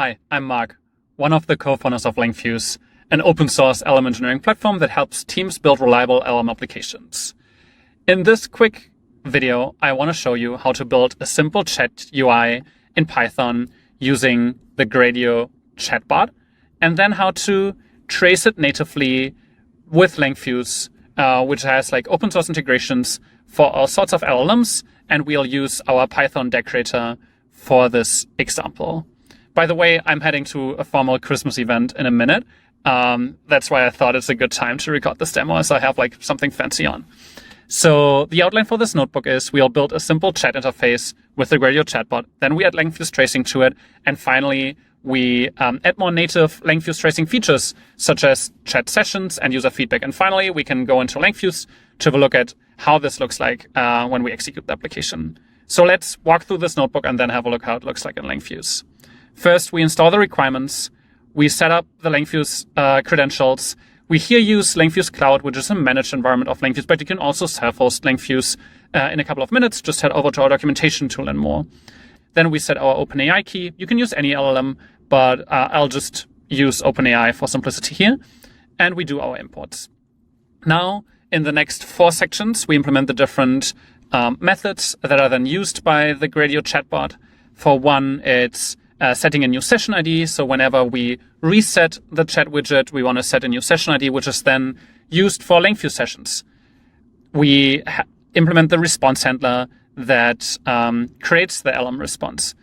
Hi, I'm Mark, one of the co-founders of Langfuse, an open source LLM engineering platform that helps teams build reliable LLM applications. In this quick video, I want to show you how to build a simple chat UI in Python using the Gradio chatbot, and then how to trace it natively with Langfuse, which has like open source integrations for all sorts of LLMs, and we'll use our Python decorator for this example. By the way, I'm heading to a formal Christmas event in a minute. That's why I thought it's a good time to record this demo, as I have like something fancy on. So the outline for this notebook is we'll build a simple chat interface with the Gradio chatbot. Then we add Langfuse tracing to it. And finally, we add more native Langfuse tracing features, such as chat sessions and user feedback. And finally, we can go into Langfuse to have a look at how this looks like when we execute the application. So let's walk through this notebook and then have a look how it looks like in Langfuse. First, we install the requirements. We set up the Langfuse credentials. We here use Langfuse Cloud, which is a managed environment of Langfuse, but you can also self-host Langfuse in a couple of minutes. Just head over to our documentation to learn more. Then we set our OpenAI key. You can use any LLM, but I'll just use OpenAI for simplicity here. And we do our imports. Now, in the next 4 sections, we implement the different methods that are then used by the Gradio chatbot. For one, it's setting a new session ID. So whenever we reset the chat widget, we want to set a new session ID, which is then used for Langfuse sessions. We implement the response handler that creates the LLM response.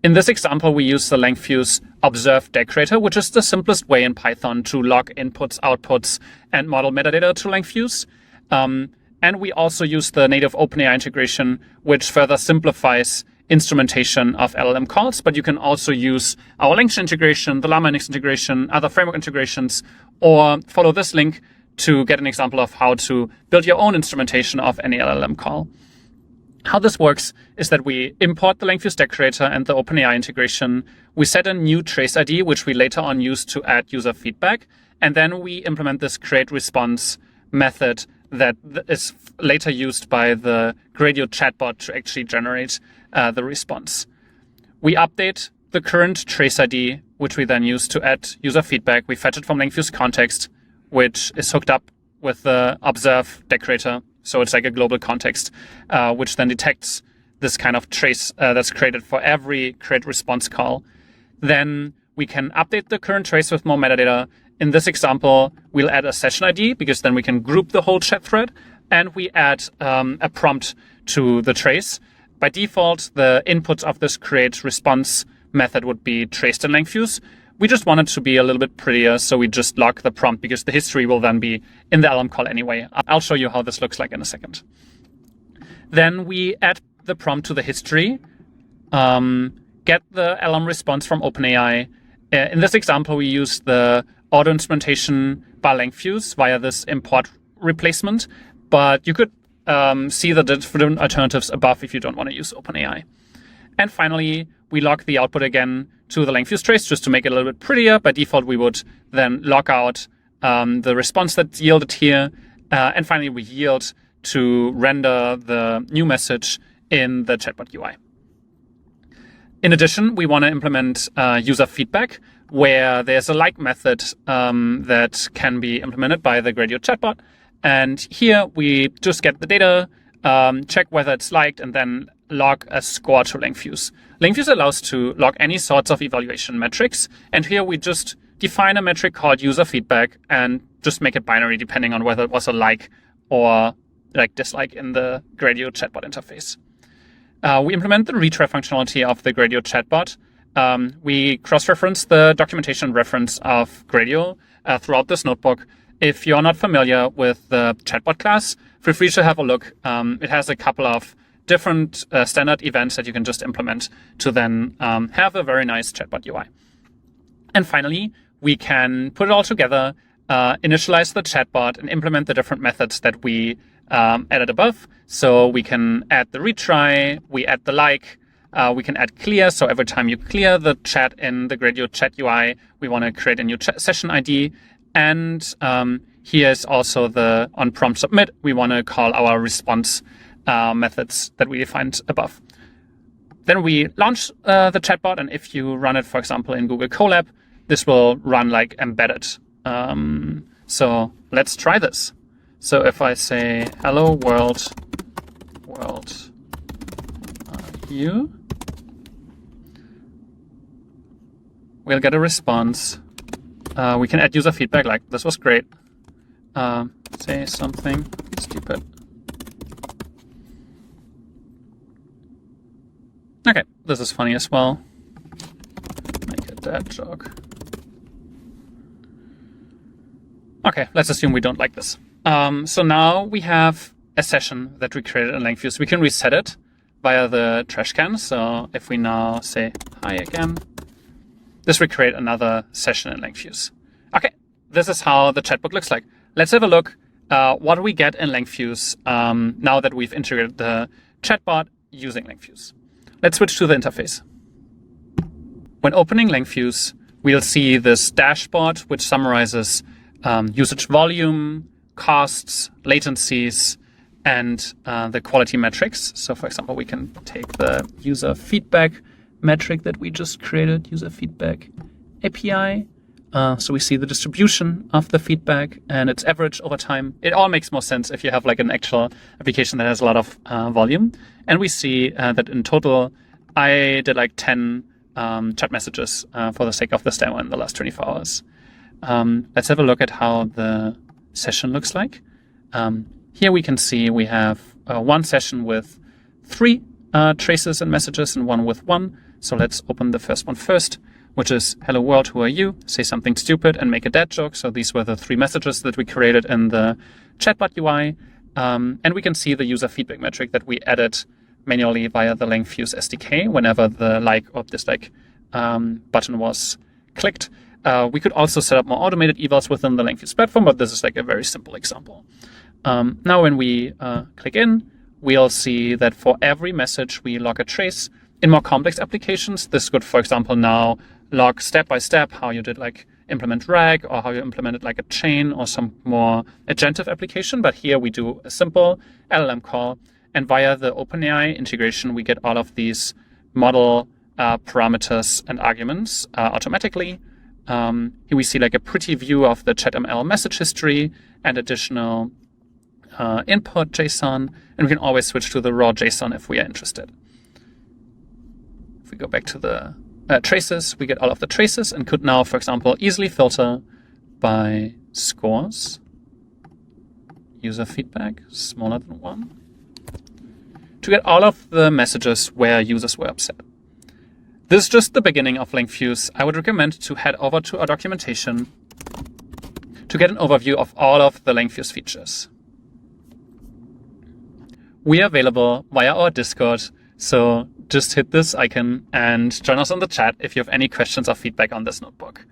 In this example, we use the Langfuse observe decorator, which is the simplest way in Python to log inputs, outputs, and model metadata to Langfuse. And we also use the native OpenAI integration, which further simplifies instrumentation of LLM calls, but you can also use our LangChain integration, the Llama Index integration, other framework integrations, or follow this link to get an example of how to build your own instrumentation of any LLM call. How this works is that we import the Langfuse decorator and the OpenAI integration. We set a new trace ID, which we later on use to add user feedback. And then we implement this create response method that is later used by the Gradio chatbot to actually generate the response. We update the current trace ID, which we then use to add user feedback. We fetch it from Langfuse context, which is hooked up with the observe decorator. So it's like a global context, which then detects this kind of trace that's created for every create response call. Then we can update the current trace with more metadata. In this example, we'll add a session ID because then we can group the whole chat thread, and we add a prompt to the trace. By default, the inputs of this create response method would be traced in Langfuse. We just want it to be a little bit prettier, so we just lock the prompt because the history will then be in the LLM call anyway. I'll show you how this looks like in a second. Then we add the prompt to the history, get the LLM response from OpenAI. In this example, we use the auto instrumentation by Langfuse via this import replacement, but you could see the different alternatives above if you don't want to use OpenAI. And finally, we log the output again to the Langfuse trace just to make it a little bit prettier. By default, we would then log out the response that's yielded here. And finally, we yield to render the new message in the chatbot UI. In addition, we want to implement user feedback, where there's a like method that can be implemented by the Gradio chatbot. And here we just get the data, check whether it's liked, and then log a score to Langfuse. Langfuse allows to log any sorts of evaluation metrics. And here we just define a metric called user feedback and just make it binary depending on whether it was a like or like dislike in the Gradio chatbot interface. We implement the retry functionality of the Gradio chatbot. We cross-reference the documentation reference of Gradio throughout this notebook. If you're not familiar with the chatbot class, feel free to have a look. It has a couple of different standard events that you can just implement to then have a very nice chatbot UI. And finally, we can put it all together, initialize the chatbot, and implement the different methods that we added above. So we can add the retry, we add the like, we can add clear. So every time you clear the chat in the Gradio chat UI, we want to create a new session ID. And here's also the on prompt submit. We want to call our response methods that we defined above. Then we launch the chatbot, and if you run it, for example, in Google Colab, this will run like embedded. So let's try this. So if I say, hello world, you, we'll get a response. We can add user feedback like, this was great. Say something stupid. Okay, this is funny as well. Make a dad joke. Okay, let's assume we don't like this. So now we have a session that we created in Langfuse. We can reset it via the trash can. So if we now say hi again, this will create another session in Langfuse. Okay, this is how the chatbot looks like. Let's have a look. What do we get in Langfuse now that we've integrated the chatbot using Langfuse? Let's switch to the interface. When opening Langfuse, we'll see this dashboard, which summarizes usage volume, costs, latencies, and the quality metrics. So for example, we can take the user feedback metric that we just created, user feedback API. So we see the distribution of the feedback and its average over time. It all makes more sense if you have like an actual application that has a lot of volume. And we see that in total, I did like 10 chat messages for the sake of this demo in the last 24 hours. Let's have a look at how the session looks like. Here we can see we have one session with 3 traces and messages and one with 1. So let's open the first one first, which is, hello world, who are you? Say something stupid and make a dad joke. So these were the 3 messages that we created in the chatbot UI. And we can see the user feedback metric that we added manually via the Langfuse SDK whenever the like or dislike button was clicked. We could also set up more automated evals within the Langfuse platform, but this is like a very simple example. Now when we click in, we'll see that for every message we log a trace. In more complex applications, this could, for example, now log step by step how you did like implement RAG or how you implemented like a chain or some more agentive application. But here we do a simple LLM call, and via the OpenAI integration, we get all of these model parameters and arguments automatically. Here we see like a pretty view of the ChatML message history and additional input JSON, and we can always switch to the raw JSON if we are interested. If we go back to the traces, we get all of the traces and could now, for example, easily filter by scores, user feedback, smaller than 1, to get all of the messages where users were upset. This is just the beginning of Langfuse. I would recommend to head over to our documentation to get an overview of all of the Langfuse features. We are available via our Discord, so just hit this icon and join us on the chat if you have any questions or feedback on this notebook.